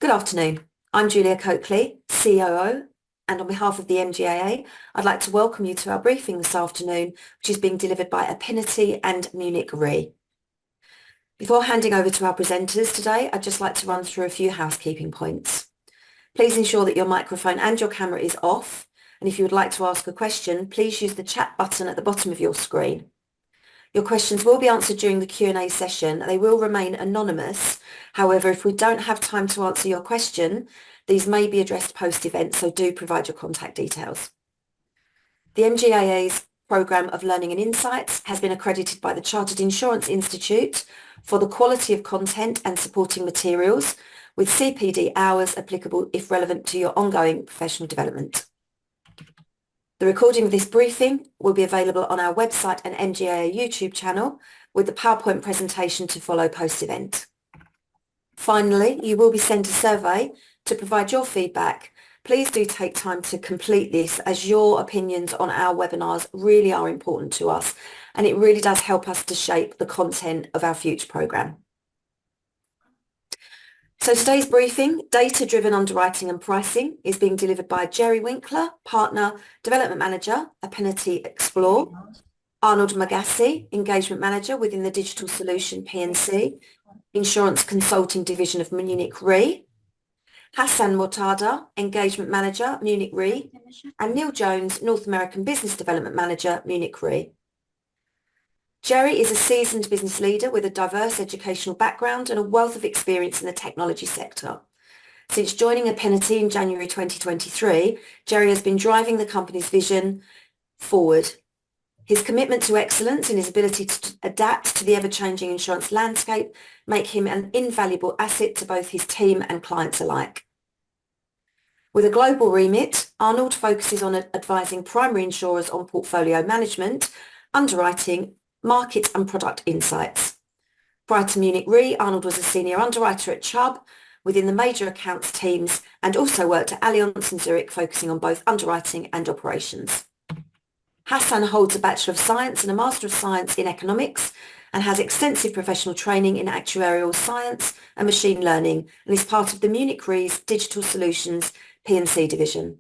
Good afternoon. I'm Julia Coakley, COO, and on behalf of the MGAA, I'd like to welcome you to our briefing this afternoon, which is being delivered by Affinity and Munich Re. Before handing over to our presenters today, I'd just like to run through a few housekeeping points. Please ensure that your microphone and your camera is off, and if you would like to ask a question, please use the chat button at the bottom of your screen. Your questions will be answered during the Q&A session. They will remain anonymous. However, if we don't have time to answer your question, these may be addressed post-event, so do provide your contact details. The MGAA's Programme of Learning and Insights has been accredited by the Chartered Insurance Institute for the quality of content and supporting materials, with CPD hours applicable if relevant to your ongoing professional development. The recording of this briefing will be available on our website and MGAA YouTube channel, with the PowerPoint presentation to follow post-event. Finally, you will be sent a survey to provide your feedback. Please do take time to complete this, as your opinions on our webinars really are important to us, and it really does help us to shape the content of our future programme. So today's briefing, Data-Driven Underwriting and Pricing, is being delivered by Jerry Winkler, Partner, Development Manager, Affinity Explore, Arnold Magassi, Engagement Manager within the Digital Solution P&C, Insurance Consulting Division of Munich Re, Hassan Mortada, Engagement Manager, Munich Re, and Neil Jones, North American Business Development Manager, Munich Re. Jerry is a seasoned business leader with a diverse educational background and a wealth of experience in the technology sector. Since joining Affinity in January 2023, Jerry has been driving the company's vision forward. His commitment to excellence and his ability to adapt to the ever-changing insurance landscape make him an invaluable asset to both his team and clients alike. With a global remit, Arnold focuses on advising primary insurers on portfolio management, underwriting, market and product insights. Prior to Munich Re, Arnold was a senior underwriter at Chubb within the major accounts teams and also worked at Allianz and Zurich, focusing on both underwriting and operations. Hassan holds a Bachelor of Science and a Master of Science in Economics and has extensive professional training in actuarial science and machine learning, and is part of the Munich Re's Digital Solutions P&C division.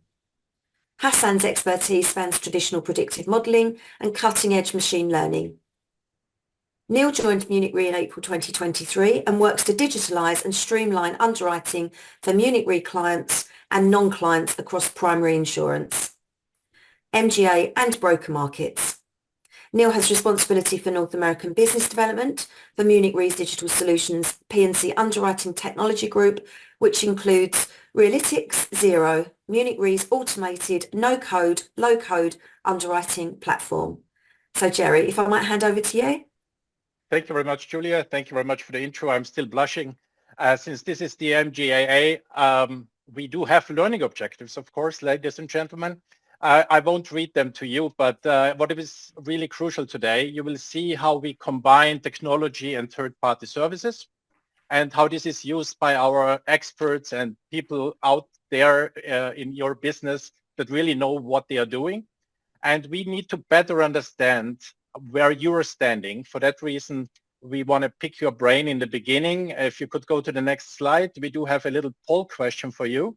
Hassan's expertise spans traditional predictive modelling and cutting-edge machine learning. Neil joined Munich Re in April 2023 and works to digitalise and streamline underwriting for Munich Re clients and non-clients across primary insurance, MGA and broker markets. Neil has responsibility for North American business development for Munich Re's Digital Solutions P&C Underwriting Technology Group, which includes Realytics Zero, Munich Re's automated no-code, low-code underwriting platform. So Jerry, if I might hand over to you. Thank you very much, Julia. Thank you very much for the intro. I'm still blushing. Since this is the MGAA, we do have learning objectives, of course, ladies and gentlemen. I won't read them to you, but what is really crucial today, you will see how we combine technology and third-party services and how this is used by our experts and people out there in your business that really know what they are doing. And we need to better understand where you're standing. For that reason, we want to pick your brain in the beginning. If you could go to the next slide, we do have a little poll question for you.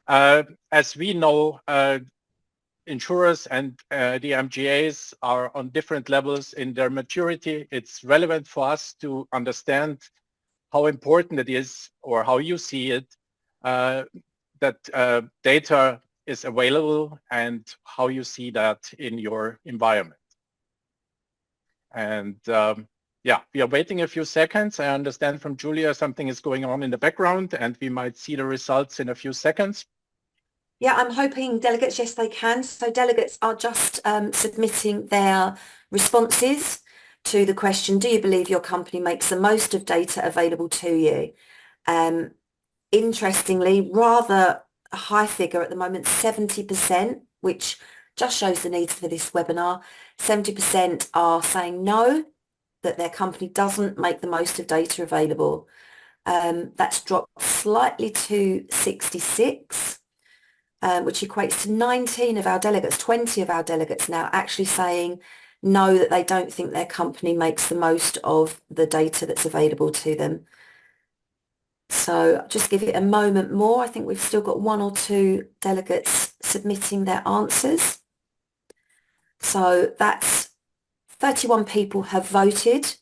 As we know, insurers and the MGAs are on different levels in their maturity. It's relevant for us to understand how important it is, or how you see it, that data is available and how you see that in your environment. And yeah, we are waiting a few seconds. I understand from Julia something is going on in the background and we might see the results in a few seconds. Yeah, I'm hoping delegates, yes, they can. So delegates are just submitting their responses to the question, do you believe your company makes the most of data available to you? Interestingly, rather a high figure at the moment, 70%, which just shows the needs for this webinar. 70% are saying no, that their company doesn't make the most of data available. That's dropped slightly to 66, which equates to 19 of our delegates, 20 of our delegates now actually saying no, that they don't think their company makes the most of the data that's available to them. So just give it a moment more. I think we've still got 1 or 2 delegates submitting their answers. So that's 31 people have voted.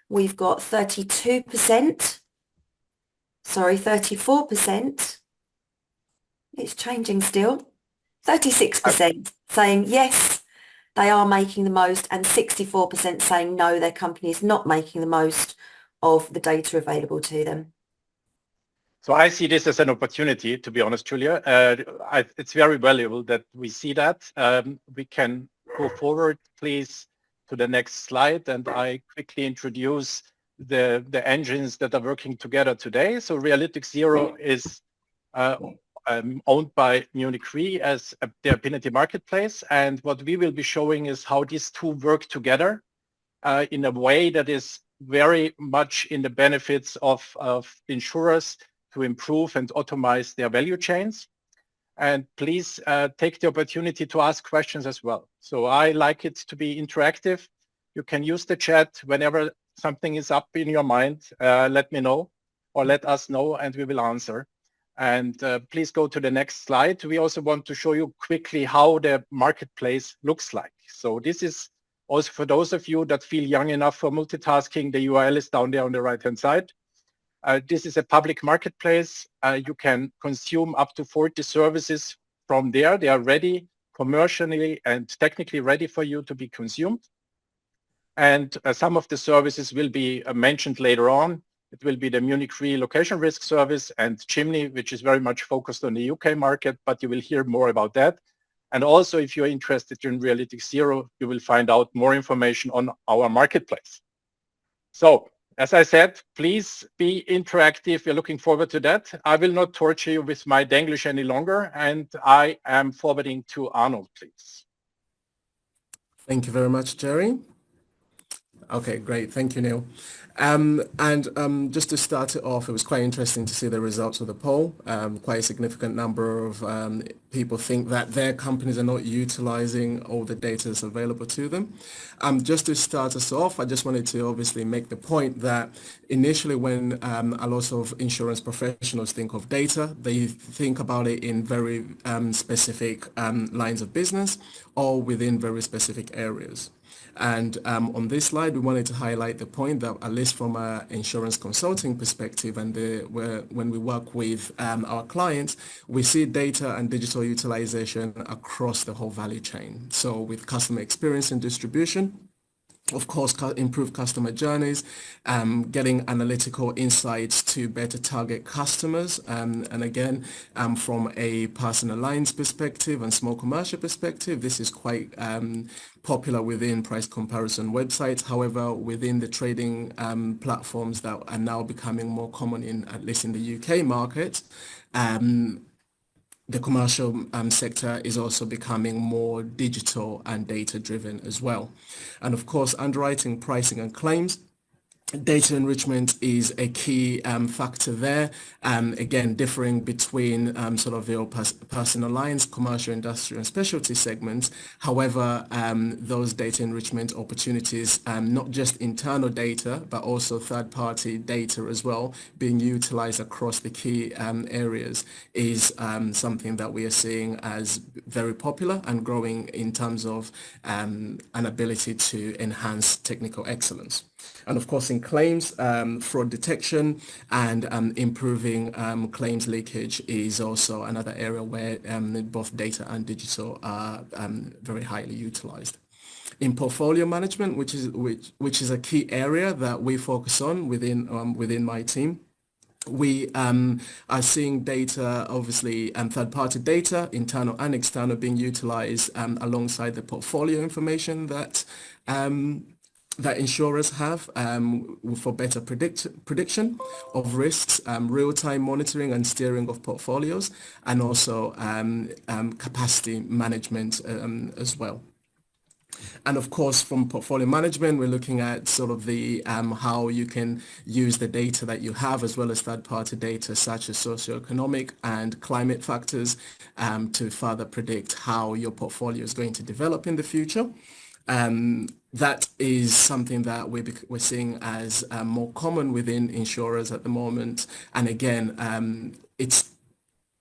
We've got 32%, sorry, 34%. It's changing still. 36% saying yes, they are making the most, and 64% saying no, their company is not making the most of the data available to them. So I see this as an opportunity, to be honest, Julia. It's very valuable that we see that. We can go forward, please, to the next slide, and I quickly introduce the engines that are working together today. So Realytics Zero is owned by Munich Re as the Affinity Marketplace, and what we will be showing is how these two work together in a way that is very much in the benefits of insurers to improve and automate their value chains. And please take the opportunity to ask questions as well. So I like it to be interactive. You can use the chat whenever something is up in your mind. Let me know or let us know and we will answer. And please go to the next slide. We also want to show you quickly how the marketplace looks like. So this is also for those of you that feel young enough for multitasking, the URL is down there on the right-hand side. This is a public marketplace. You can consume up to 40 services from there. They are ready, commercially and technically ready for you to be consumed. And some of the services will be mentioned later on. It will be the Munich Re location risk service and Chimney, which is very much focused on the UK market, but you will hear more about that. And also, if you're interested in Realytics Zero, you will find out more information on our marketplace. So, as I said, please be interactive. We're looking forward to that. I will not torture you with my Denglish any longer, and I am forwarding to Arnold, please. Thank you very much, Jerry. Okay, great. Thank you, Neil. Just to start it off, it was quite interesting to see the results of the poll. Quite a significant number of people think that their companies are not utilizing all the data that's available to them. Just to start us off, I just wanted to obviously make the point that initially when a lot of insurance professionals think of data, they think about it in very specific lines of business or within very specific areas. And on this slide, we wanted to highlight the point that at least from an insurance consulting perspective and when we work with our clients, we see data and digital utilization across the whole value chain. So with customer experience and distribution, of course, improve customer journeys, getting analytical insights to better target customers. And again, from a personal lines perspective and small commercial perspective, this is quite popular within price comparison websites. However, within the trading platforms that are now becoming more common in, at least in the UK market, the commercial sector is also becoming more digital and data-driven as well. And of course, underwriting, pricing and claims. Data enrichment is a key factor there. Again, differing between sort of your personal lines, commercial, industrial and specialty segments. However, those data enrichment opportunities, not just internal data, but also third-party data as well, being utilized across the key areas is something that we are seeing as very popular and growing in terms of an ability to enhance technical excellence. And of course, in claims, fraud detection and improving claims leakage is also another area where both data and digital are very highly utilized. In portfolio management, which is a key area that we focus on within my team, we are seeing data, obviously, third-party data, internal and external, being utilized alongside the portfolio information that insurers have for better prediction of risks, real-time monitoring and steering of portfolios, and also capacity management as well. And of course, from portfolio management, we're looking at sort of the how you can use the data that you have, as well as third-party data such as socioeconomic and climate factors, to further predict how your portfolio is going to develop in the future. That is something that we're seeing as more common within insurers at the moment. And again, it's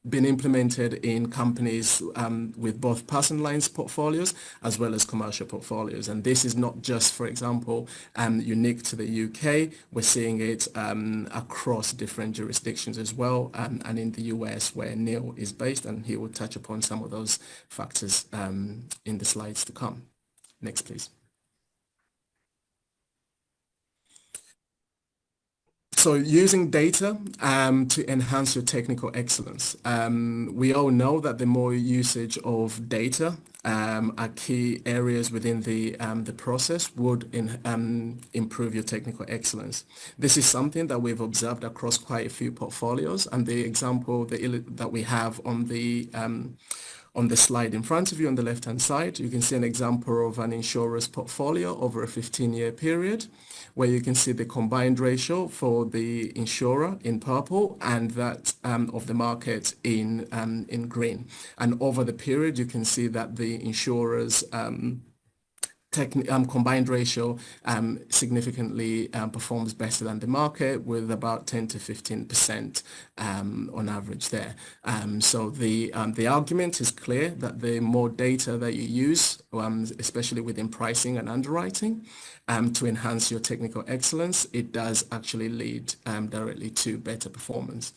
been implemented in companies with both personal lines portfolios as well as commercial portfolios. And this is not just, for example, unique to the UK. We're seeing it across different jurisdictions as well, and in the US where Neil is based, and he will touch upon some of those factors in the slides to come. Next, please. So using data to enhance your technical excellence. We all know that the more usage of data are key areas within the process would improve your technical excellence. This is something that we've observed across quite a few portfolios, and the example that we have on the slide in front of you on the left-hand side, you can see an example of an insurer's portfolio over a 15-year period, where you can see the combined ratio for the insurer in purple and that of the market in green. And over the period, you can see that the insurer's combined ratio significantly performs better than the market, with about 10 to 15% on average there. So the argument is clear that the more data that you use, especially within pricing and underwriting, to enhance your technical excellence, it does actually lead directly to better performance.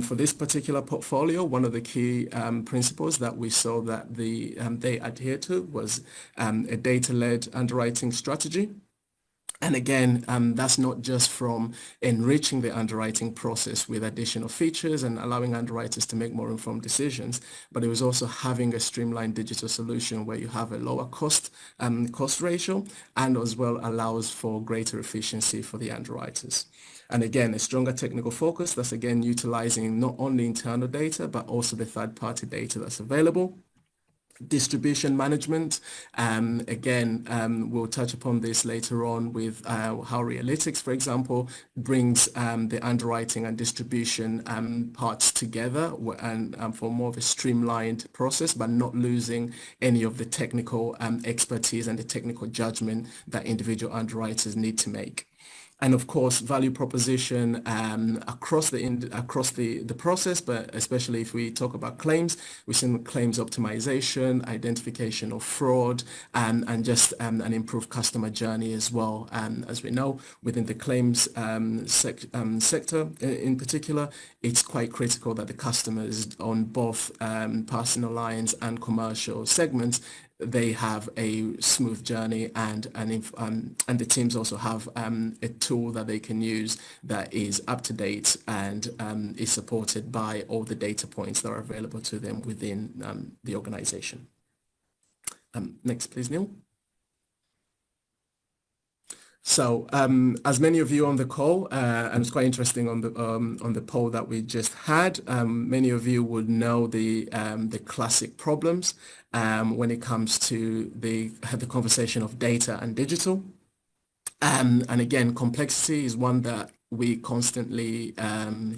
For this particular portfolio, one of the key principles that we saw that they adhere to was a data-led underwriting strategy. And again, that's not just from enriching the underwriting process with additional features and allowing underwriters to make more informed decisions, but it was also having a streamlined digital solution where you have a lower cost ratio, and as well allows for greater efficiency for the underwriters. And again, a stronger technical focus that's again utilizing not only internal data, but also the third-party data that's available. Distribution management, again, we'll touch upon this later on with how Realytics, for example, brings the underwriting and distribution parts together and for more of a streamlined process, but not losing any of the technical expertise and the technical judgment that individual underwriters need to make. And of course, value proposition across the process, but especially if we talk about claims, we've seen claims optimization, identification of fraud, and just an improved customer journey as well. As we know, within the claims sector in particular, it's quite critical that the customers on both personal lines and commercial segments, they have a smooth journey, and the teams also have a tool that they can use that is up to date and is supported by all the data points that are available to them within the organization. Next, please, Neil. So, as many of you on the call, and it's quite interesting on the poll that we just had, many of you would know the classic problems when it comes to the conversation of data and digital. And again, complexity is one that we constantly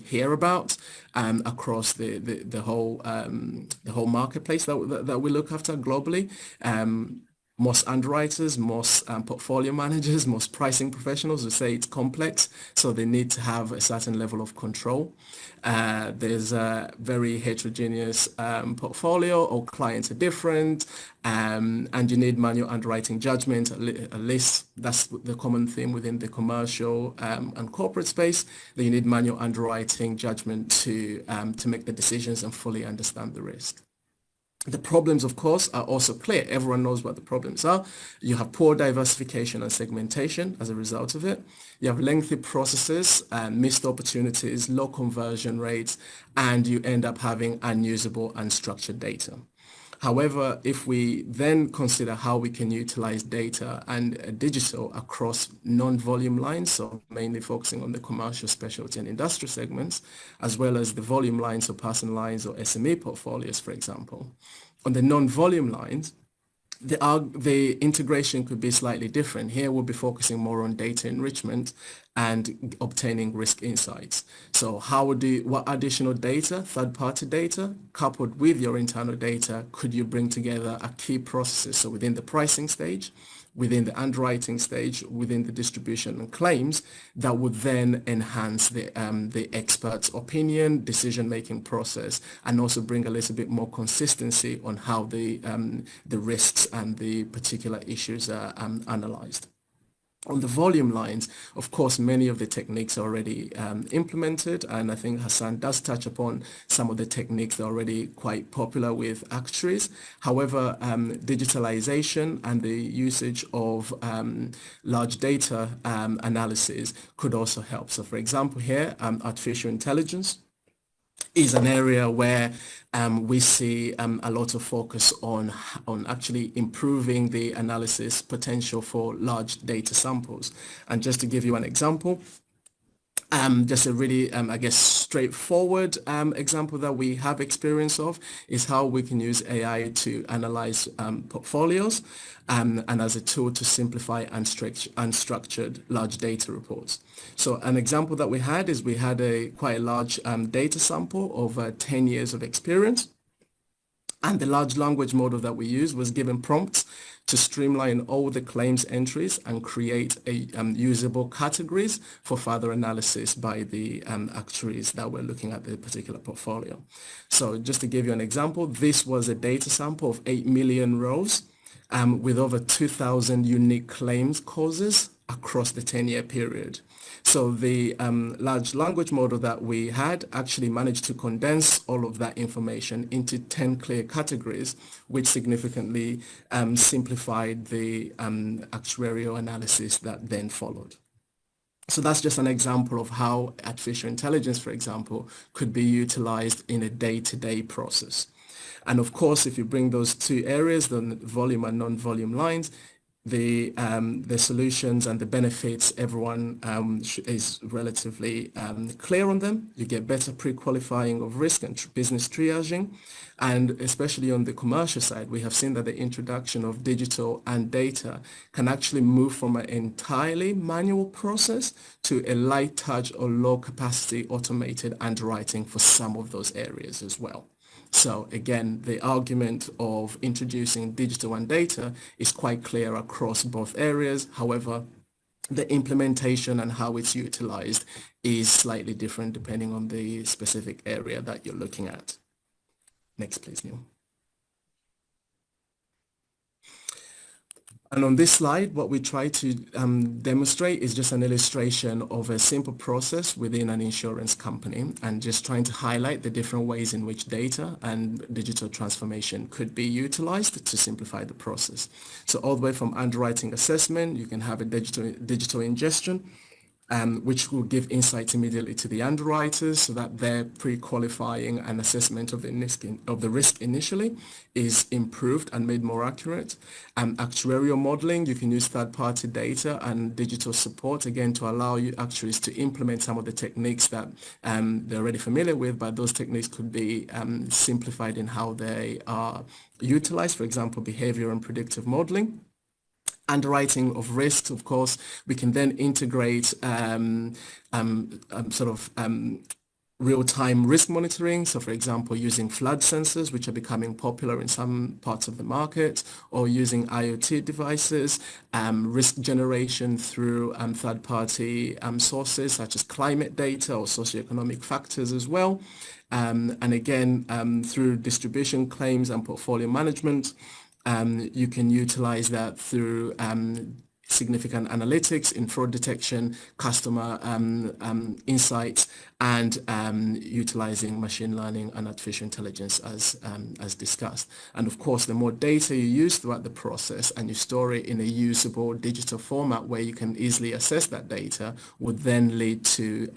hear about across the whole marketplace that we look after globally. Most underwriters, most portfolio managers, most pricing professionals will say it's complex, so they need to have a certain level of control. There's a very heterogeneous portfolio, all clients are different, and you need manual underwriting judgment, at least that's the common theme within the commercial and corporate space, that you need manual underwriting judgment to make the decisions and fully understand the risk. The problems, of course, are also clear. Everyone knows what the problems are. You have poor diversification and segmentation as a result of it. You have lengthy processes, missed opportunities, low conversion rates, and you end up having unusable, unstructured data. However, if we then consider how we can utilize data and digital across non-volume lines, so mainly focusing on the commercial, specialty, and industrial segments, as well as the volume lines, so personal lines or SME portfolios, for example. On the non-volume lines, the integration could be slightly different. Here we'll be focusing more on data enrichment and obtaining risk insights. So what additional data, third-party data, coupled with your internal data, could you bring together a key processes? So within the pricing stage, within the underwriting stage, within the distribution and claims, that would then enhance the expert's opinion, decision-making process, and also bring a little bit more consistency on how the risks and the particular issues are analyzed. On the volume lines, of course, many of the techniques are already implemented, and I think Hassan does touch upon some of the techniques that are already quite popular with actuaries. However, digitalization and the usage of large data analysis could also help. So for example here, artificial intelligence is an area where we see a lot of focus on actually improving the analysis potential for large data samples. And just to give you an example, just a really, I guess, straightforward example that we have experience of is how we can use AI to analyze portfolios and as a tool to simplify unstructured large data reports. So an example that we had is we had quite a large data sample over 10 years of experience. And the large language model that we used was given prompts to streamline all the claims entries and create usable categories for further analysis by the actuaries that were looking at the particular portfolio. So just to give you an example, this was a data sample of 8 million rows with over 2,000 unique claims causes across the 10-year period. So the large language model that we had actually managed to condense all of that information into 10 clear categories, which significantly simplified the actuarial analysis that then followed. So that's just an example of how artificial intelligence, for example, could be utilized in a day-to-day process. And of course, if you bring those two areas, the volume and non-volume lines, the solutions and the benefits, everyone is relatively clear on them. You get better pre-qualifying of risk and business triaging. And especially on the commercial side, we have seen that the introduction of digital and data can actually move from an entirely manual process to a light touch or low capacity automated underwriting for some of those areas as well. So again, the argument of introducing digital and data is quite clear across both areas. However, the implementation and how it's utilized is slightly different depending on the specific area that you're looking at. Next, please, Neil. And on this slide, what we try to demonstrate is just an illustration of a simple process within an insurance company and just trying to highlight the different ways in which data and digital transformation could be utilized to simplify the process. So all the way from underwriting assessment, you can have a digital ingestion, which will give insights immediately to the underwriters so that their pre-qualifying and assessment of the risk initially is improved and made more accurate. Actuarial modeling, you can use third-party data and digital support, again, to allow you actuaries to implement some of the techniques that they're already familiar with, but those techniques could be simplified in how they are utilized, for example, behavior and predictive modeling. Underwriting of risks, of course, we can then integrate real-time risk monitoring. So for example, using flood sensors, which are becoming popular in some parts of the market, or using IoT devices, risk generation through third-party sources such as climate data or socioeconomic factors as well. And again, through distribution claims and portfolio management, you can utilize that through significant analytics in fraud detection, customer insights, and utilizing machine learning and artificial intelligence as discussed. And of course, the more data you use throughout the process and you store it in a usable digital format where you can easily assess that data would then lead to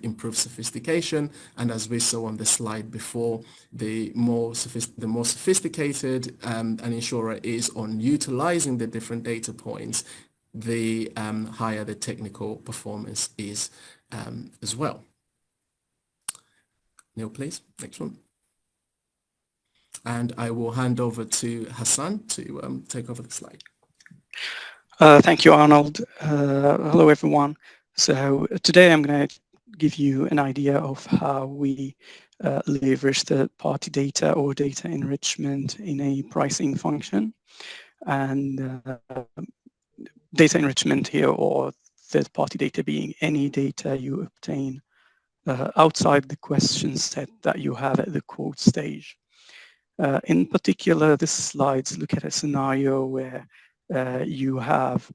improved sophistication. And as we saw on the slide before, the more sophisticated an insurer is on utilizing the different data points, the higher the technical performance is as well. Neil, please, next one. And I will hand over to Hassan to take over the slide. Thank you, Arnold. Hello, everyone. So today I'm going to give you an idea of how we leverage third-party data or data enrichment in a pricing function. And data enrichment here, or third-party data, being any data you obtain outside the question set that you have at the quote stage. In particular, this slides look at a scenario where you have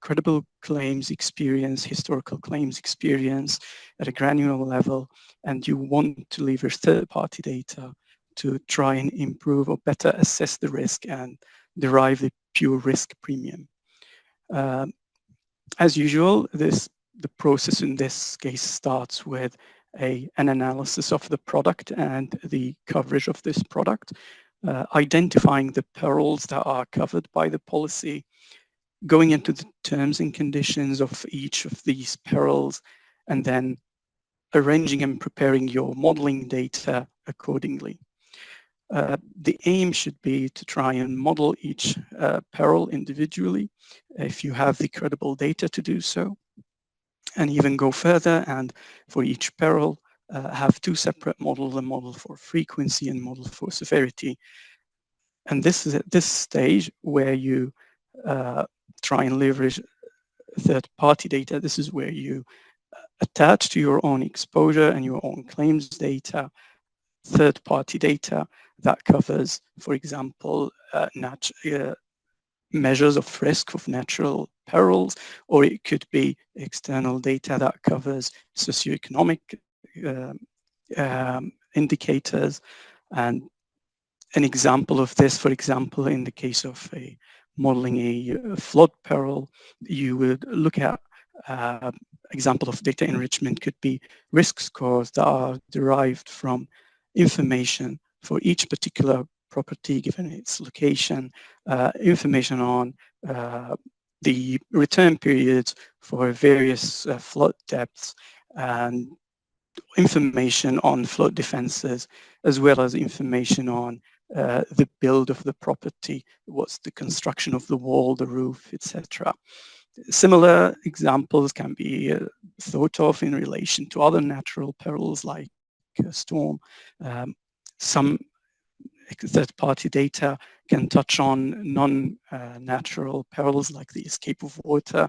credible claims experience, historical claims experience at a granular level, and you want to leverage third-party data to try and improve or better assess the risk and derive the pure risk premium. As usual, the process in this case starts with an analysis of the product and the coverage of this product, identifying the perils that are covered by the policy, going into the terms and conditions of each of these perils, and then arranging and preparing your modeling data accordingly. The aim should be to try and model each peril individually, if you have the credible data to do so, and even go further and for each peril have two separate models, a model for frequency and model for severity. And this is at this stage where you try and leverage third-party data. This is where you attach to your own exposure and your own claims data third-party data that covers, for example, measures of risk of natural perils, or it could be external data that covers socioeconomic indicators. And an example of this, for example, in the case of modeling a flood peril, you would look at example of data enrichment could be risk scores that are derived from information for each particular property given its location, information on the return periods for various flood depths, and information on flood defenses, as well as information on the build of the property, what's the construction of the wall, the roof, etc. Similar examples can be thought of in relation to other natural perils like a storm. Some third-party data can touch on non-natural perils like the escape of water.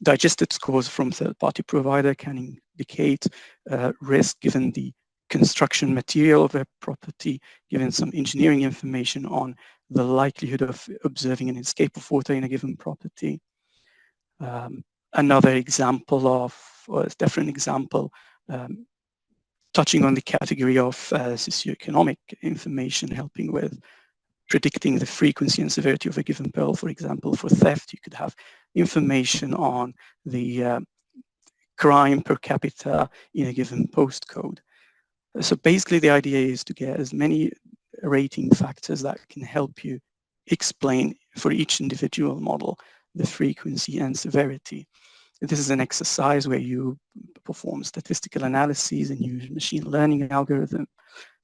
Digested scores from third-party provider can indicate risk given the construction material of a property, given some engineering information on the likelihood of observing an escape of water in a given property. Another example of, or a different example, touching on the category of socioeconomic information, helping with predicting the frequency and severity of a given peril. For example, for theft, you could have information on the crime per capita in a given postcode. So basically the idea is to get as many rating factors that can help you explain for each individual model the frequency and severity. This is an exercise where you perform statistical analyses and use machine learning algorithm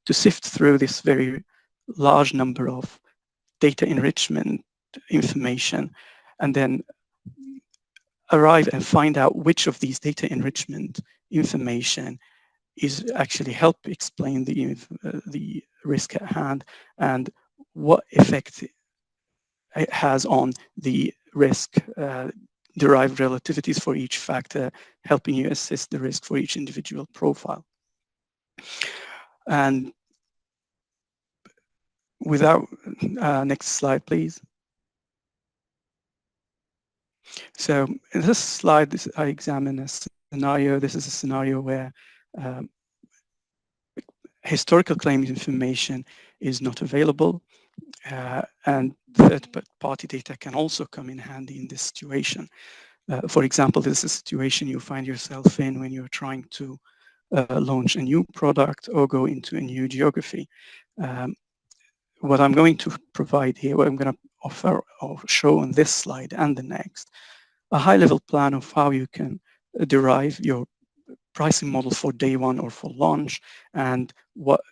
to sift through this very large number of data enrichment information, and then arrive and find out which of these data enrichment information is actually help explain the risk at hand and what effect it has on the risk derived relativities for each factor, helping you assess the risk for each individual profile. And without, next slide, please. So in this slide, I examine a scenario. This is a scenario where historical claims information is not available, and third-party data can also come in handy in this situation. For example, this is a situation you find yourself in when you're trying to launch a new product or go into a new geography. What I'm going to provide here, what I'm going to offer or show on this slide and the next, a high-level plan of how you can derive your pricing model for day one or for launch, and what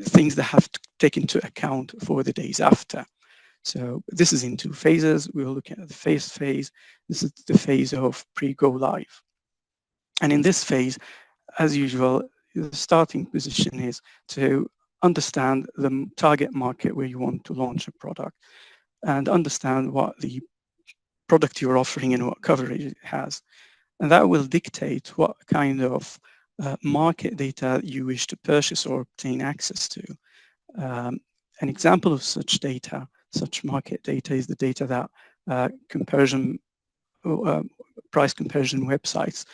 things that have to take into account for the days after. So this is in 2 phases. We will look at the first phase. This is the phase of pre-go live. And in this phase, as usual, the starting position is to understand the target market where you want to launch a product and understand what the product you're offering and what coverage it has. And that will dictate what kind of market data you wish to purchase or obtain access to. An example of such data, such market data, is the data that price comparison websites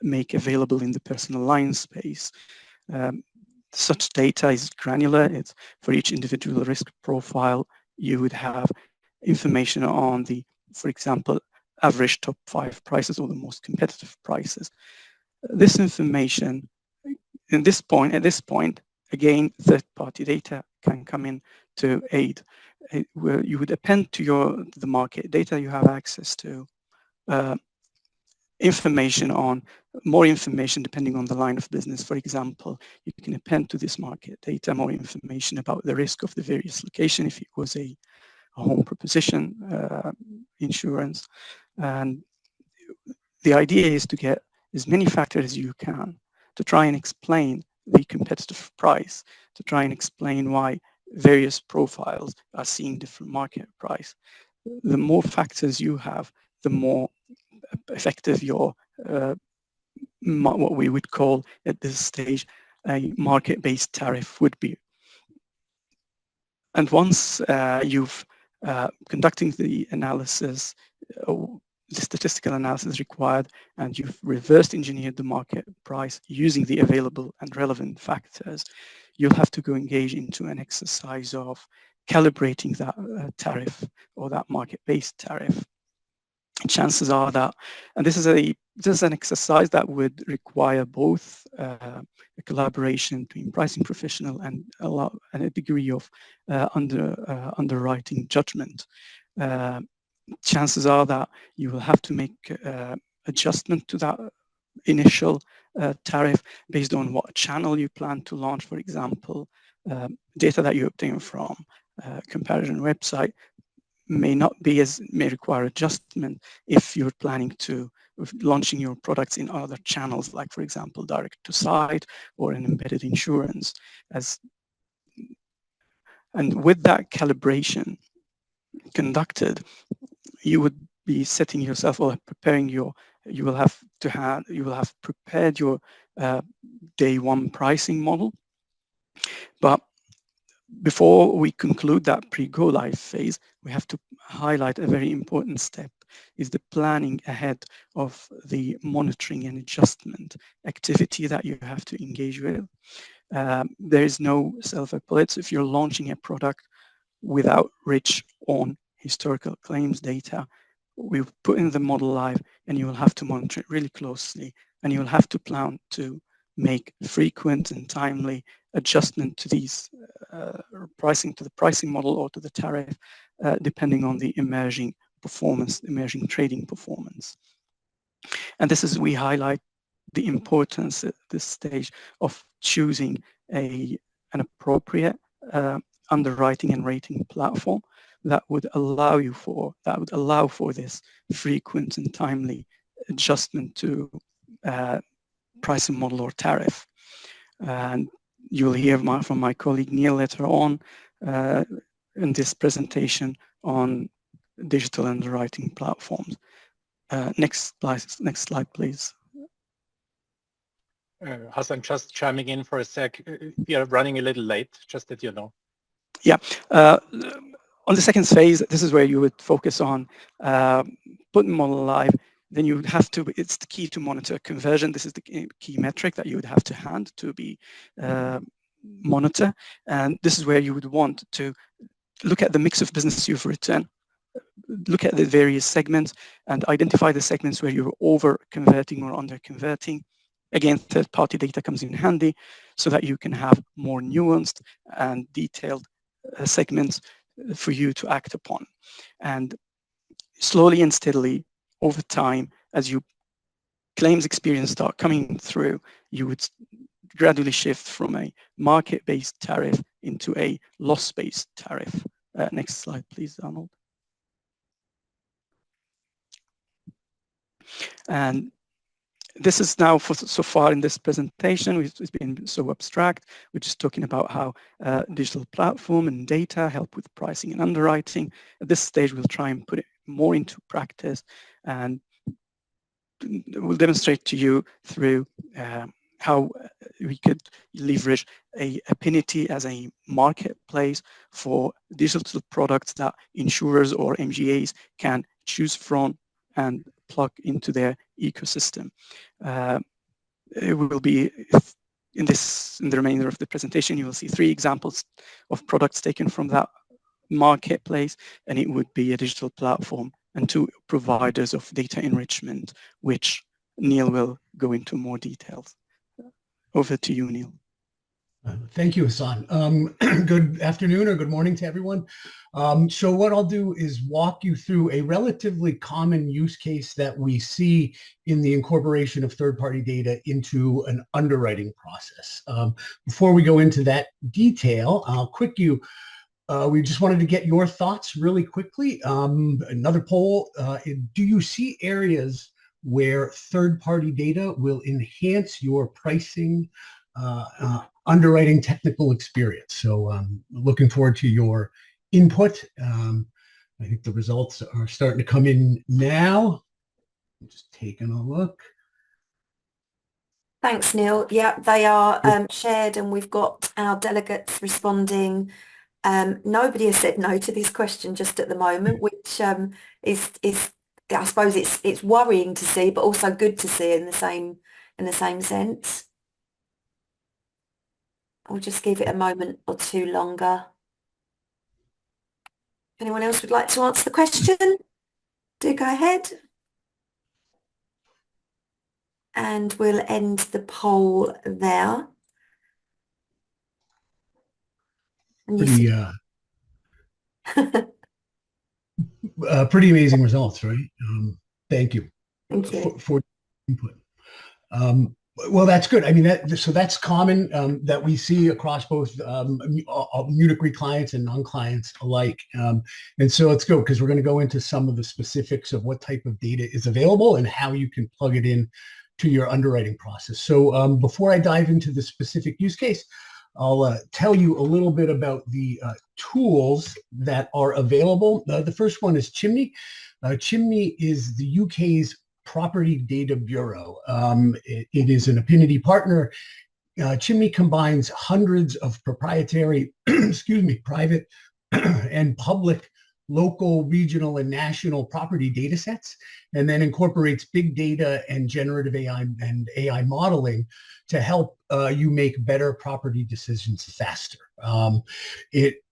make available in the personal line space. Such data is granular. It's for each individual risk profile. You would have information on the, for example, average top 5 prices or the most competitive prices. This information, at this point, again, third-party data can come in to aid. Where you would append to the market data you have access to more information depending on the line of business. For example, you can append to this market data more information about the risk of the various location if it was a home proposition insurance. And the idea is to get as many factors as you can to try and explain the competitive price, to try and explain why various profiles are seeing different market price. The more factors you have, the more effective your what we would call at this stage a market-based tariff would be. And once you've conducting the analysis, the statistical analysis required, and you've reverse engineered the market price using the available and relevant factors, you'll have to go engage into an exercise of calibrating that tariff or that market-based tariff. Chances are that, and this is an exercise that would require both a collaboration between pricing professional and a degree of underwriting judgment. Chances are that you will have to make adjustment to that initial tariff based on what channel you plan to launch. For example, data that you obtain from comparison website may require adjustment if you're planning to launching your products in other channels, like for example direct to site or an embedded insurance. And with that calibration conducted, you would be setting yourself or preparing you will have prepared your day one pricing model. But before we conclude that pre-go live phase, we have to highlight a very important step, is the planning ahead of the monitoring and adjustment activity that you have to engage with. There is no silver bullets. If you're launching a product without rich on historical claims data, we've put in the model live, and you will have to monitor it really closely, and you will have to plan to make frequent and timely adjustment to these pricing, to the pricing model or to the tariff, depending on the emerging trading performance. And this is, we highlight the importance at this stage of choosing an appropriate underwriting and rating platform that would allow for this frequent and timely adjustment to pricing model or tariff. And you'll hear from my colleague Neil later on in this presentation on digital underwriting platforms. Next slide, please. Hassan, just chiming in for a sec. We are running a little late, just that you know. Yeah. On the second phase, this is where you would focus on putting model live. Then you would have to, it's the key to monitor conversion. This is the key metric that you would have to hand to be monitor. And this is where you would want to look at the mix of business you've written, look at the various segments and identify the segments where you're over converting or under converting. Again, third-party data comes in handy so that you can have more nuanced and detailed segments for you to act upon. And slowly and steadily over time, as your claims experience start coming through, you would gradually shift from a market-based tariff into a loss-based tariff Next slide, please, Arnold. And this is now so far in this presentation, it's been so abstract. We're just talking about how digital platform and data help with pricing and underwriting. At this stage, we'll try and put it more into practice, and we'll demonstrate to you through how we could leverage Affinity as a marketplace for digital products that insurers or MGAs can choose from and plug into their ecosystem. It will be in the remainder of the presentation, you will see 3 examples of products taken from that marketplace, and it would be a digital platform and 2 providers of data enrichment, which Neil will go into more details. Over to you, Neil. Thank you, Hassan. Good afternoon or good morning to everyone. So what I'll do is walk you through a relatively common use case that we see in the incorporation of third-party data into an underwriting process. Before we go into that detail, we just wanted to get your thoughts really quickly. Another poll, do you see areas where third-party data will enhance your pricing, underwriting technical experience? So looking forward to your input. I think the results are starting to come in now. I'm just taking a look. Thanks, Neil. Yeah, they are shared, and we've got our delegates responding. Nobody has said no to this question just at the moment, which is I suppose it's worrying to see, but also good to see in the same sense. I'll just give it a moment or 2 longer. Anyone else would like to answer the question? Do go ahead. And we'll end the poll there. And pretty amazing results, right? Thank you. Thank you for input. Well, that's good. I mean, that's common that we see across both Munich Re clients and non-clients alike. And so let's go, because we're going to go into some of the specifics of what type of data is available and how you can plug it in to your underwriting process. So before I dive into the specific use case, I'll tell you a little bit about the tools that are available. The first one is Chimney. Chimney is the UK's Property Data Bureau. It is an Affinity partner. Chimney combines hundreds of proprietary, private and public, local, regional, and national property data sets, and then incorporates big data and generative AI and AI modeling to help you make better property decisions faster.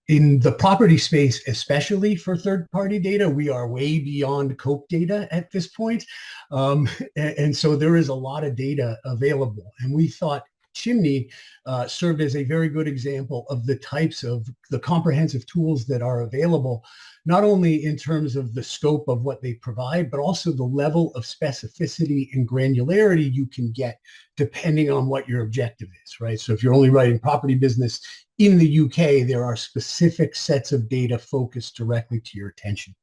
In the property space, especially for third-party data, we are way beyond COPE data at this point. And so there is a lot of data available. And we thought Chimney served as a very good example of the types of the comprehensive tools that are available, not only in terms of the scope of what they provide, but also the level of specificity and granularity you can get depending on what your objective is, right? So if you're only writing property business in the UK, there are specific sets of data focused directly to your attention.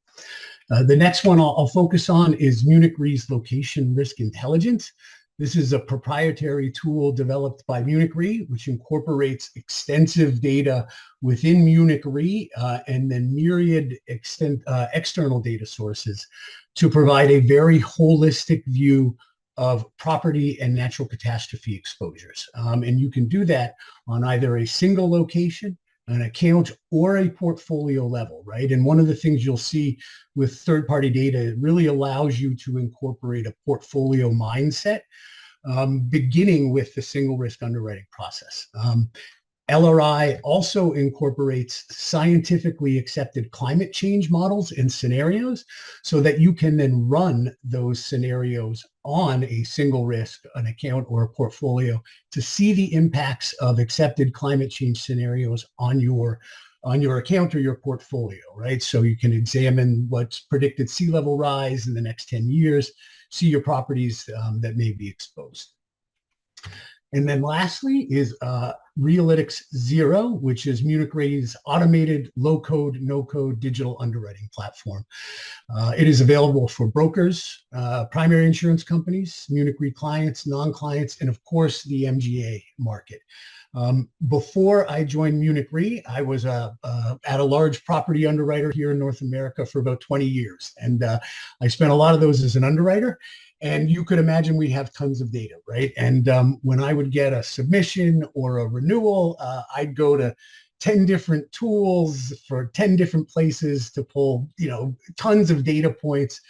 The next one I'll focus on is Munich Re's Location Risk Intelligence. This is a proprietary tool developed by Munich Re, which incorporates extensive data within Munich Re and then myriad external data sources to provide a very holistic view of property and natural catastrophe exposures. And you can do that on either a single location, an account, or a portfolio level, right? And one of the things you'll see with third-party data, it really allows you to incorporate a portfolio mindset, beginning with the single risk underwriting process. LRI also incorporates scientifically accepted climate change models and scenarios so that you can then run those scenarios on a single risk, an account, or a portfolio to see the impacts of accepted climate change scenarios on your account or your portfolio, right? So you can examine what's predicted sea level rise in the next 10 years, see your properties that may be exposed. And then lastly is Realytics Zero, which is Munich Re's automated low-code, no-code digital underwriting platform. It is available for brokers, primary insurance companies, Munich Re clients, non-clients, and of course the MGA market. Before I joined Munich Re, I was at a large property underwriter here in North America for about 20 years. And I spent a lot of those as an underwriter. And you could imagine we have tons of data, right? And when I would get a submission or a renewal, I'd go to 10 different tools for 10 different places to pull, tons of data points,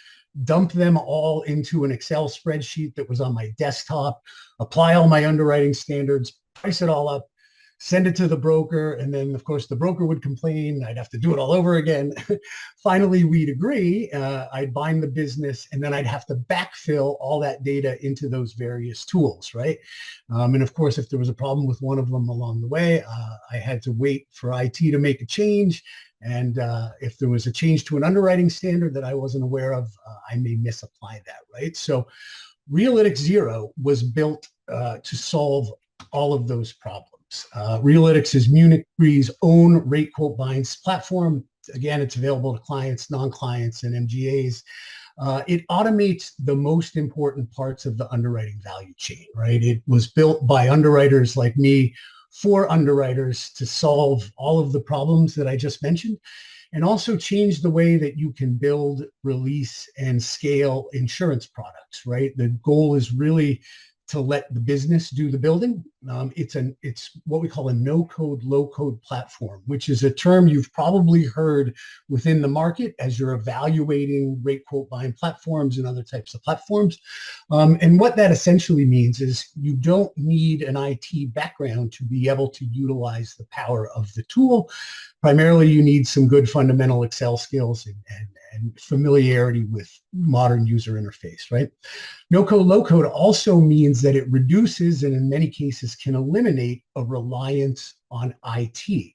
dump them all into an Excel spreadsheet that was on my desktop, apply all my underwriting standards, price it all up, send it to the broker, and then of course the broker would complain. I'd have to do it all over again. Finally, we'd agree. I'd bind the business, and then I'd have to backfill all that data into those various tools, right? And of course, if there was a problem with one of them along the way, I had to wait for IT to make a change. And if there was a change to an underwriting standard that I wasn't aware of, I may misapply that, right? So Realytics Zero was built to solve all of those problems. Realytics is Munich Re's own rate quote buying platform. Again, it's available to clients, non-clients, and MGAs. It automates the most important parts of the underwriting value chain, right? It was built by underwriters like me for underwriters to solve all of the problems that I just mentioned, and also change the way that you can build, release, and scale insurance products, right? The goal is really to let the business do the building. It's what we call a no-code, low-code platform, which is a term you've probably heard within the market as you're evaluating rate quote buying platforms and other types of platforms. And what that essentially means is you don't need an IT background to be able to utilize the power of the tool. Primarily, you need some good fundamental Excel skills and familiarity with modern user interface, right? No-code, low-code also means that it reduces and in many cases can eliminate a reliance on IT.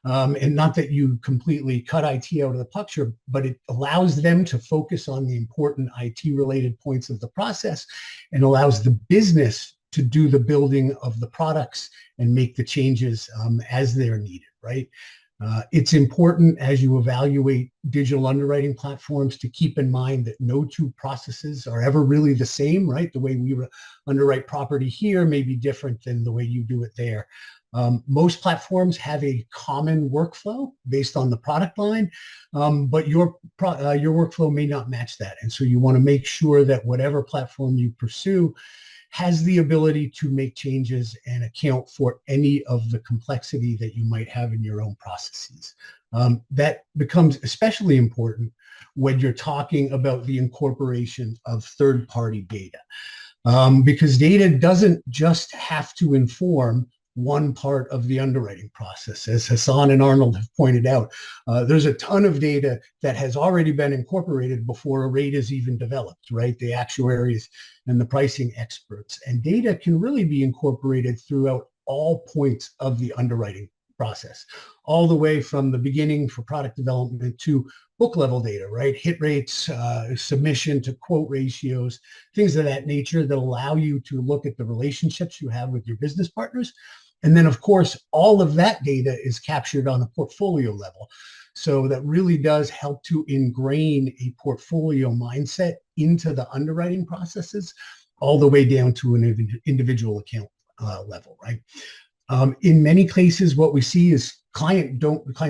And not that you completely cut IT out of the picture, but it allows them to focus on the important IT-related points of the process and allows the business to do the building of the products and make the changes as they're needed, right? It's important as you evaluate digital underwriting platforms to keep in mind that no two processes are ever really the same, right? The way we underwrite property here may be different than the way you do it there. Most platforms have a common workflow based on the product line, but your workflow may not match that. And so you want to make sure that whatever platform you pursue has the ability to make changes and account for any of the complexity that you might have in your own processes. That becomes especially important when you're talking about the incorporation of third-party data, because data doesn't just have to inform one part of the underwriting process. As Hassan and Arnold have pointed out, there's a ton of data that has already been incorporated before a rate is even developed, right? The actuaries and the pricing experts. And data can really be incorporated throughout all points of the underwriting process, all the way from the beginning for product development to book level data, right? Hit rates, submission to quote ratios, things of that nature that allow you to look at the relationships you have with your business partners. And then, of course, all of that data is captured on a portfolio level. So that really does help to ingrain a portfolio mindset into the underwriting processes, all the way down to an individual account level, right? In many cases, what we see is clients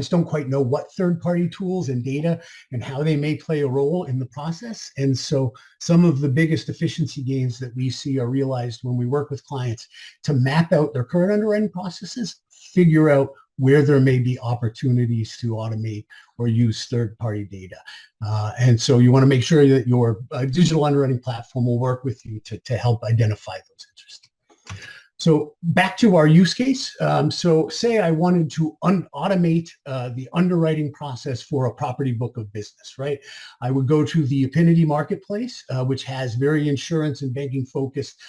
don't quite know what third-party tools and data and how they may play a role in the process. And so some of the biggest efficiency gains that we see are realized when we work with clients to map out their current underwriting processes, figure out where there may be opportunities to automate or use third-party data. And so you want to make sure that your digital underwriting platform will work with you to help identify those interests. So back to our use case. So say I wanted to automate the underwriting process for a property book of business, right? I would go to the Affinity Marketplace, which has very insurance and banking focused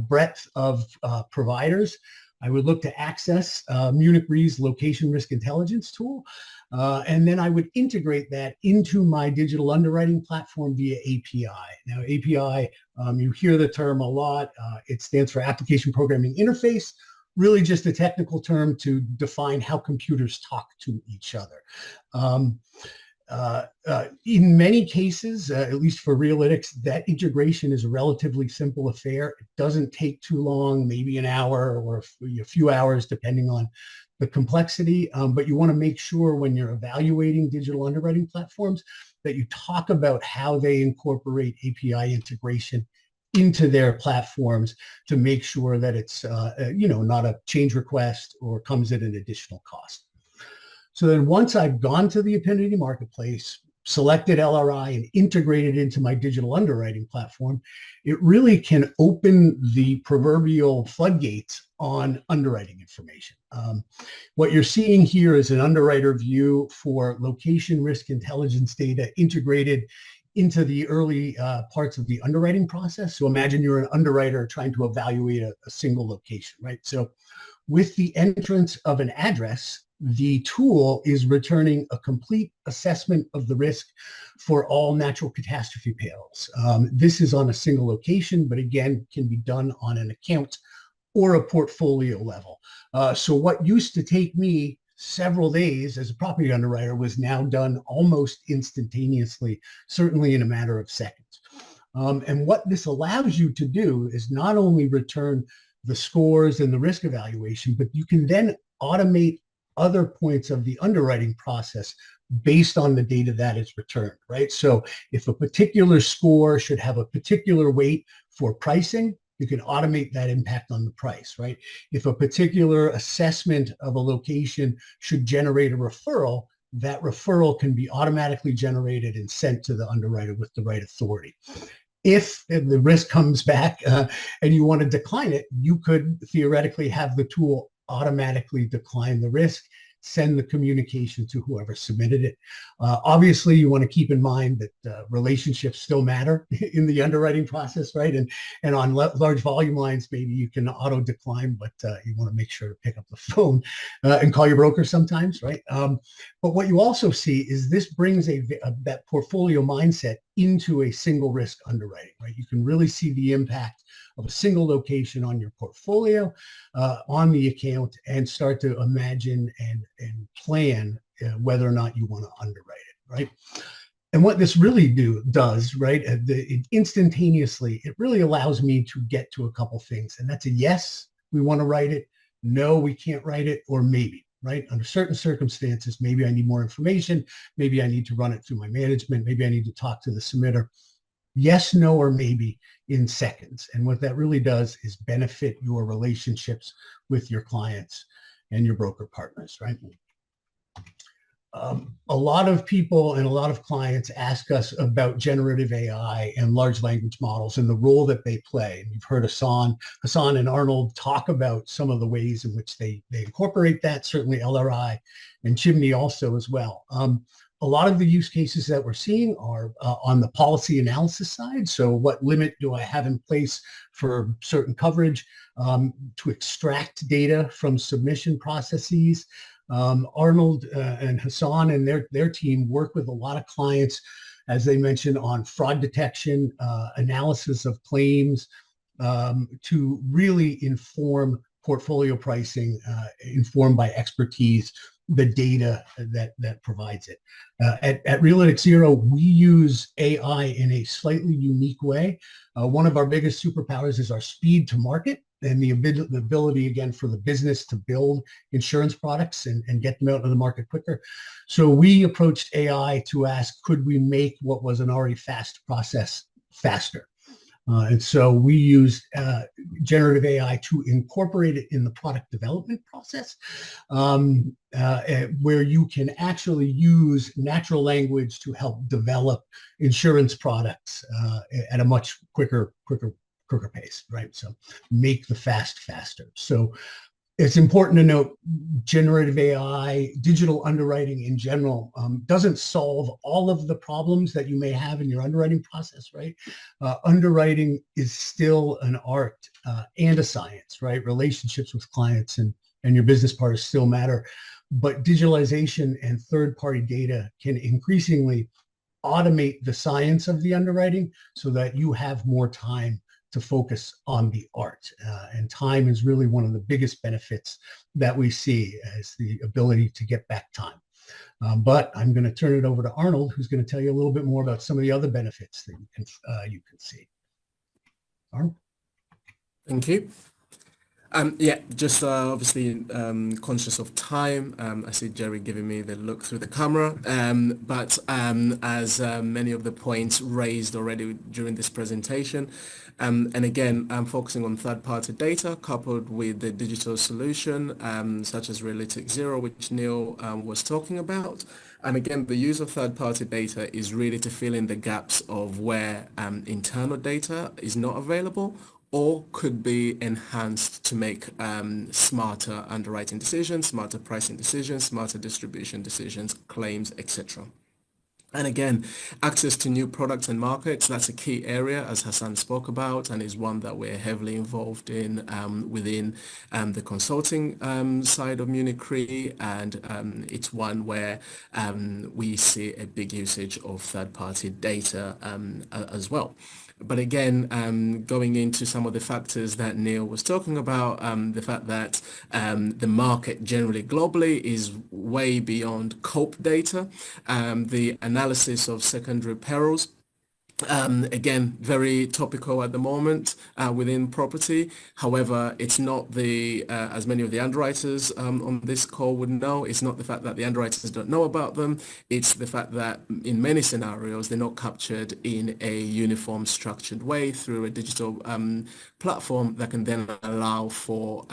breadth of providers. I would look to access Munich Re's location risk intelligence tool. And then I would integrate that into my digital underwriting platform via API. Now, API, you hear the term a lot. It stands for Application Programming Interface, really just a technical term to define how computers talk to each other. In many cases, at least for Realytics, that integration is a relatively simple affair. It doesn't take too long, maybe an hour or a few hours, depending on the complexity. But you want to make sure when you're evaluating digital underwriting platforms that you talk about how they incorporate API integration into their platforms to make sure that it's not a change request or comes at an additional cost. So then once I've gone to the Affinity Marketplace, selected LRI and integrated into my digital underwriting platform, it really can open the proverbial floodgates on underwriting information. What you're seeing here is an underwriter view for location risk intelligence data integrated into the early parts of the underwriting process. So imagine you're an underwriter trying to evaluate a single location, right? So with the entrance of an address, the tool is returning a complete assessment of the risk for all natural catastrophe perils. This is on a single location, but again, can be done on an account or a portfolio level. So what used to take me several days as a property underwriter was now done almost instantaneously, certainly in a matter of seconds. And what this allows you to do is not only return the scores and the risk evaluation, but you can then automate other points of the underwriting process based on the data that is returned, right? So if a particular score should have a particular weight for pricing, you can automate that impact on the price, right? If a particular assessment of a location should generate a referral, that referral can be automatically generated and sent to the underwriter with the right authority. If the risk comes back and you want to decline it, you could theoretically have the tool automatically decline the risk, send the communication to whoever submitted it. Obviously, you want to keep in mind that relationships still matter in the underwriting process, right? And on large volume lines, maybe you can auto decline, but you want to make sure to pick up the phone and call your broker sometimes, right? But what you also see is this brings that portfolio mindset into a single risk underwriting, right? You can really see the impact of a single location on your portfolio, on the account, and start to imagine and plan whether or not you want to underwrite it, right? And what this really does, right, instantaneously, it really allows me to get to a couple things. And that's a yes, we want to write it, no, we can't write it, or maybe, right? Under certain circumstances, maybe I need more information, maybe I need to run it through my management, maybe I need to talk to the submitter. Yes, no, or maybe in seconds. And what that really does is benefit your relationships with your clients and your broker partners, right? A lot of people and a lot of clients ask us about generative AI and large language models and the role that they play. And you've heard Hassan and Arnold talk about some of the ways in which they incorporate that, certainly LRI and Chimney also as well. A lot of the use cases that we're seeing are on the policy analysis side. So what limit do I have in place for certain coverage to extract data from submission processes? Arnold and Hassan and their team work with a lot of clients, as they mentioned, on fraud detection, analysis of claims, to really inform portfolio pricing, informed by expertise, the data that provides it. At Realytics Zero, we use AI in a slightly unique way. One of our biggest superpowers is our speed to market and the ability, again, for the business to build insurance products and get them out into the market quicker. So we approached AI to ask, could we make what was an already fast process faster? And so we used generative AI to incorporate it in the product development process, where you can actually use natural language to help develop insurance products at a much quicker pace, right? So make the fast faster. So it's important to note generative AI, digital underwriting in general, doesn't solve all of the problems that you may have in your underwriting process, right? Underwriting is still an art and a science, right? Relationships with clients and your business partners still matter, but digitalization and third-party data can increasingly automate the science of the underwriting so that you have more time to focus on the art. And time is really one of the biggest benefits that we see, as the ability to get back time. But I'm going to turn it over to Arnold, who's going to tell you a little bit more about some of the other benefits that you can see. Arnold? Thank you. Yeah, just obviously conscious of time. I see Jerry giving me the look through the camera. But as many of the points raised already during this presentation, and again, I'm focusing on third-party data coupled with the digital solution, such as Realistic Zero, which Neil was talking about. And again, the use of third-party data is really to fill in the gaps of where internal data is not available, or could be enhanced to make smarter underwriting decisions, smarter pricing decisions, smarter distribution decisions, claims, etc. And again, access to new products and markets, that's a key area, as Hassan spoke about, and is one that we're heavily involved in within the consulting side of Munich Re, and it's one where we see a big usage of third-party data as well. But again, going into some of the factors that Neil was talking about, the fact that the market generally globally is way beyond COPE data, the analysis of secondary perils, again, very topical at the moment within property. However, it's not the, as many of the underwriters on this call would know, it's not the fact that the underwriters don't know about them. It's the fact that in many scenarios, they're not captured in a uniform structured way through a digital platform that can then allow for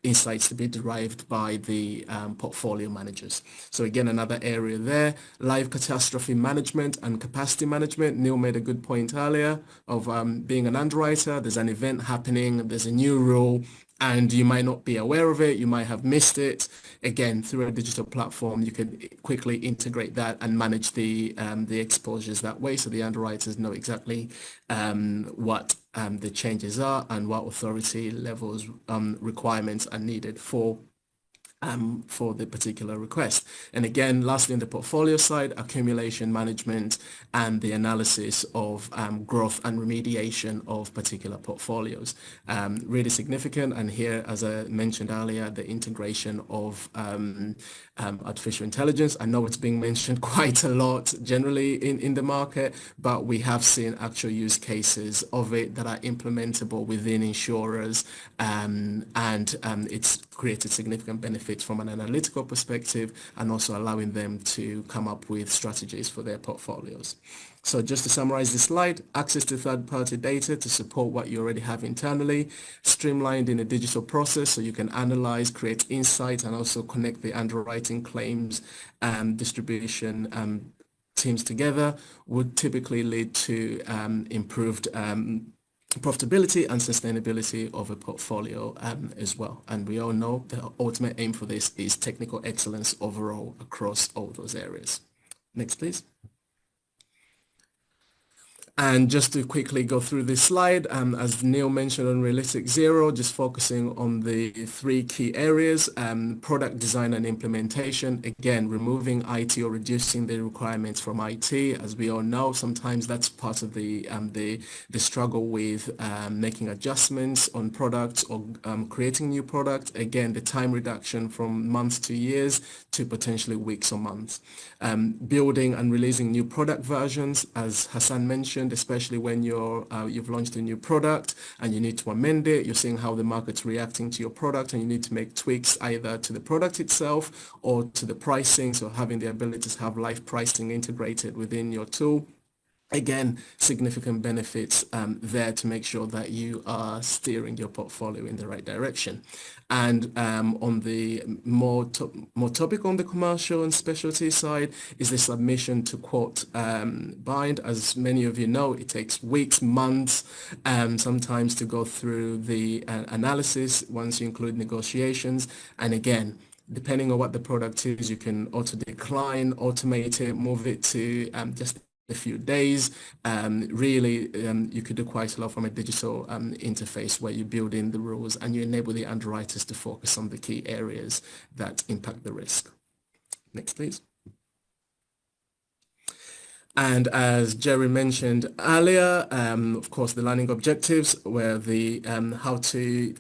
insights to be derived by the portfolio managers. So again, another area there, live catastrophe management and capacity management. Neil made a good point earlier of being an underwriter, there's an event happening, there's a new rule, and you might not be aware of it, you might have missed it. Again, through a digital platform, you can quickly integrate that and manage the exposures that way, so the underwriters know exactly what the changes are and what authority levels requirements are needed for the particular request. And again, lastly, on the portfolio side, accumulation management and the analysis of growth and remediation of particular portfolios. Really significant. And here, as I mentioned earlier, the integration of artificial intelligence. I know it's being mentioned quite a lot generally in the market, but we have seen actual use cases of it that are implementable within insurers, and it's created significant benefits from an analytical perspective, and also allowing them to come up with strategies for their portfolios. So just to summarize this slide, access to third-party data to support what you already have internally, streamlined in a digital process so you can analyze, create insight, and also connect the underwriting, claims, distribution teams together, would typically lead to improved profitability and sustainability of a portfolio as well. And we all know the ultimate aim for this is technical excellence overall across all those areas. Next, please. And just to quickly go through this slide, as Neil mentioned on Realistic Zero, just focusing on the three key areas, product design and implementation. Again, removing IT or reducing the requirements from IT. As we all know, sometimes that's part of the struggle with making adjustments on products or creating new products. Again, the time reduction from months to years to potentially weeks or months. Building and releasing new product versions, as Hassan mentioned, especially when you've launched a new product and you need to amend it, you're seeing how the market's reacting to your product and you need to make tweaks either to the product itself or to the pricing, so having the ability to have live pricing integrated within your tool. Again, significant benefits there to make sure that you are steering your portfolio in the right direction. And on the more topical on the commercial and specialty side is the submission to quote bind. As many of you know, it takes weeks, months, sometimes to go through the analysis once you include negotiations. And again, depending on what the product is, you can auto decline, automate it, move it to just a few days. Really, you could do quite a lot from a digital interface where you build in the rules and you enable the underwriters to focus on the key areas that impact the risk. Next, please. And as Jerry mentioned earlier, of course, the learning objectives were the how to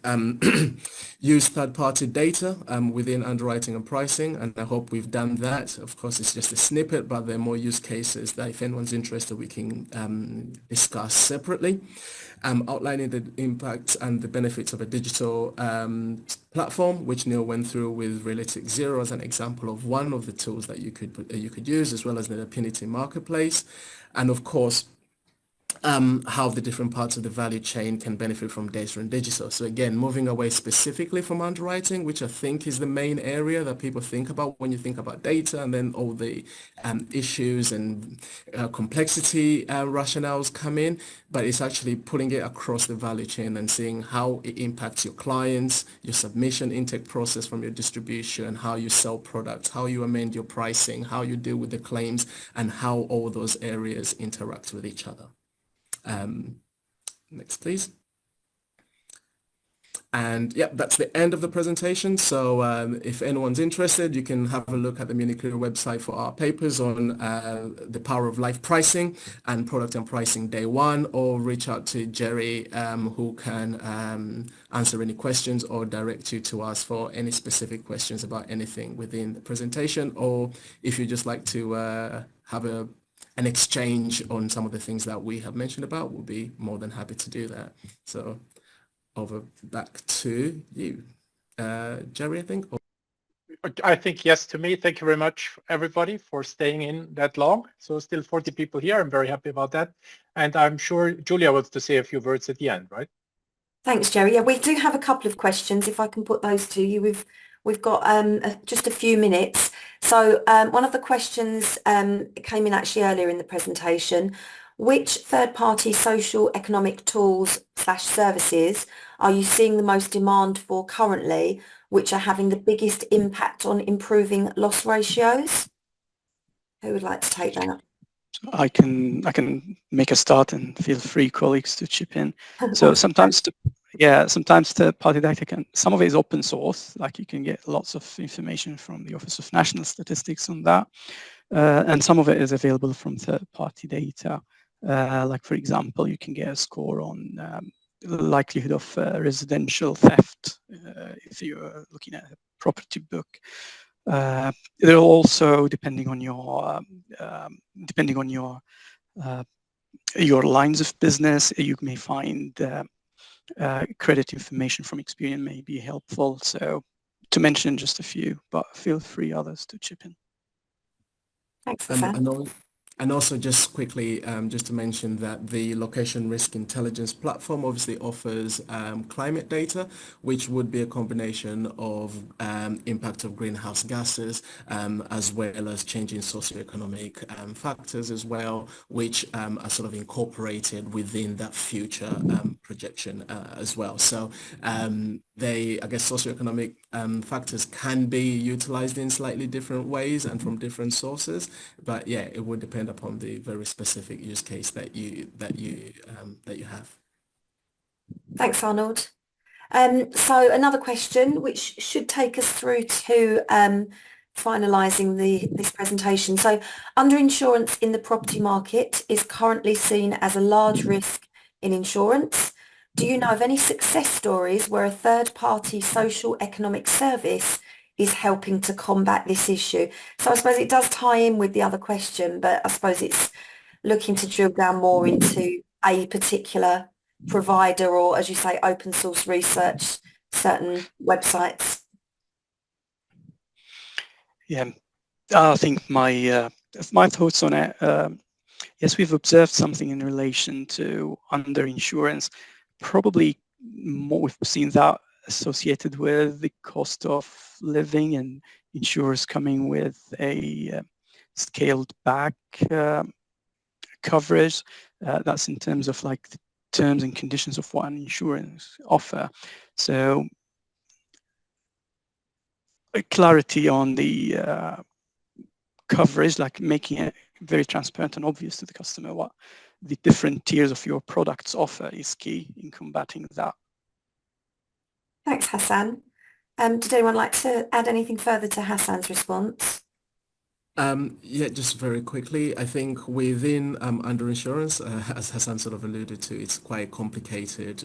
use third-party data within underwriting and pricing, and I hope we've done that. Of course, it's just a snippet, but there are more use cases that if anyone's interested, we can discuss separately. Outlining the impacts and the benefits of a digital platform, which Neil went through with Realistic Zero as an example of one of the tools that you could use, as well as the Affinity Marketplace, and of course how the different parts of the value chain can benefit from data and digital. So again, moving away specifically from underwriting, which I think is the main area that people think about when you think about data, and then all the issues and complexity rationales come in, but it's actually putting it across the value chain and seeing how it impacts your clients, your submission intake process from your distribution, how you sell products, how you amend your pricing, how you deal with the claims, and how all those areas interact with each other. Next, please. And yeah, that's the end of the presentation. So if anyone's interested, you can have a look at the Munich Re website for our papers on the power of life pricing and product and pricing day one, or reach out to Jerry, who can answer any questions or direct you to us for any specific questions about anything within the presentation, or if you just like to have an exchange on some of the things that we have mentioned about, we'll be more than happy to do that. So over back to you, Jerry, I think. I think yes to me. Thank you very much, everybody, for staying in that long. So still 40 people here. I'm very happy about that. And I'm sure Julia wants to say a few words at the end, right? Thanks, Jerry. Yeah, we do have a couple of questions, if I can put those to you. We've got just a few minutes. So one of the questions came in actually earlier in the presentation. Which third-party social economic tools / services are you seeing the most demand for currently, which are having the biggest impact on improving loss ratios? Who would like to take that? I can make a start, and feel free, colleagues, to chip in. So sometimes the party data some of it is open source, like you can get lots of information from the Office of National Statistics on that, and some of it is available from third-party data. Like, for example, you can get a score on the likelihood of residential theft if you're looking at a property book. They're also, depending on your lines of business, you may find credit information from Experian may be helpful. So to mention just a few, but feel free others to chip in. Thanks, Hassan. And also just quickly, just to mention that the location risk intelligence platform obviously offers climate data, which would be a combination of impact of greenhouse gases, as well as changing socioeconomic factors as well, which are sort of incorporated within that future projection as well. So I guess socioeconomic factors can be utilized in slightly different ways and from different sources, but yeah, it would depend upon the very specific use case that you have. Thanks, Arnold. So another question, which should take us through to finalising this presentation. So underinsurance in the property market is currently seen as a large risk in insurance. Do you know of any success stories where a third-party social economic service is helping to combat this issue? So I suppose it does tie in with the other question, but I suppose it's looking to drill down more into a particular provider, or, as you say, open source research, certain websites. Yeah, I think my thoughts on it. Yes, we've observed something in relation to underinsurance. Probably more, we've seen that associated with the cost of living and insurers coming with a scaled back coverage. That's in terms of like the terms and conditions of what an insurance offer. So clarity on the coverage, like making it very transparent and obvious to the customer what the different tiers of your products offer, is key in combating that. Thanks, Hassan. Did anyone like to add anything further to Hassan's response? Yeah, just very quickly, I think within underinsurance, as Hassan sort of alluded to, it's quite a complicated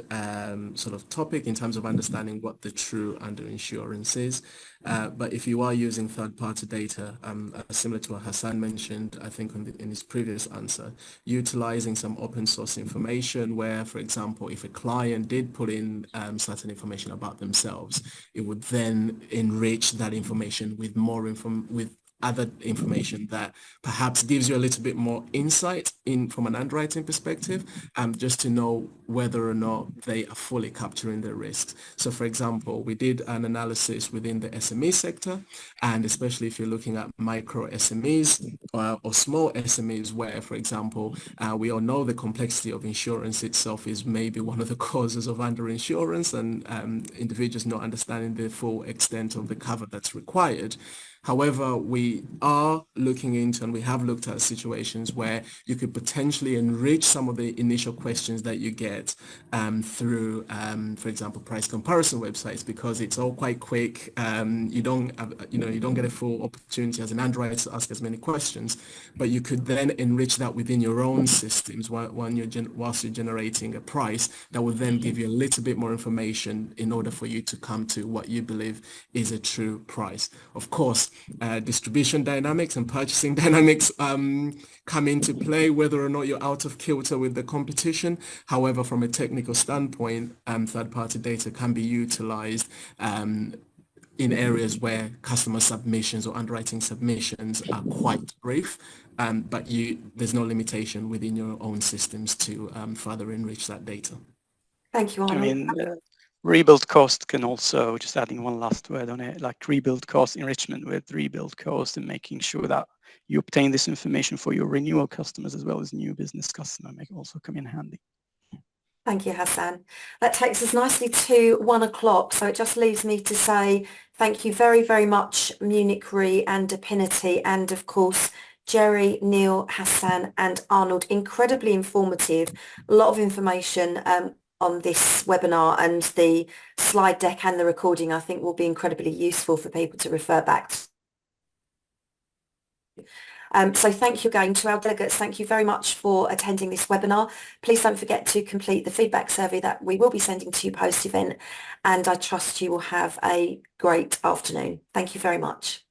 sort of topic in terms of understanding what the true underinsurance is. But if you are using third-party data, similar to what Hassan mentioned, I think in his previous answer, utilizing some open source information where, for example, if a client did put in certain information about themselves, it would then enrich that information with more with other information that perhaps gives you a little bit more insight in from an underwriting perspective, just to know whether or not they are fully capturing the risks. So for example, we did an analysis within the SME sector, and especially if you're looking at micro SMEs or small SMEs where, for example, we all know the complexity of insurance itself is maybe one of the causes of underinsurance and individuals not understanding the full extent of the cover that's required. However, we are looking into, and we have looked at situations where you could potentially enrich some of the initial questions that you get through, for example, price comparison websites, because it's all quite quick. You don't get a full opportunity as an underwriter to ask as many questions, but you could then enrich that within your own systems whilst you're generating a price that will then give you a little bit more information in order for you to come to what you believe is a true price. Of course, distribution dynamics and purchasing dynamics come into play, whether or not you're out of kilter with the competition. However, from a technical standpoint, third-party data can be utilized in areas where customer submissions or underwriting submissions are quite brief, but there's no limitation within your own systems to further enrich that data. Thank you, Arnold. I mean, rebuild cost can also, just adding one last word on it, like rebuild cost enrichment with rebuild cost and making sure that you obtain this information for your renewal customers as well as new business customer may also come in handy. Thank you, Hassan. That takes us nicely to 1 o'clock. So it just leaves me to say thank you very, very much, Munich Re and Affinity, and of course, Jerry, Neil, Hassan and Arnold. Incredibly informative. A lot of information on this webinar, and the slide deck and the recording I think will be incredibly useful for people to refer back to. So thank you again to our delegates. Thank you very much for attending this webinar. Please don't forget to complete the feedback survey that we will be sending to you post-event, and I trust you will have a great afternoon. Thank you very much.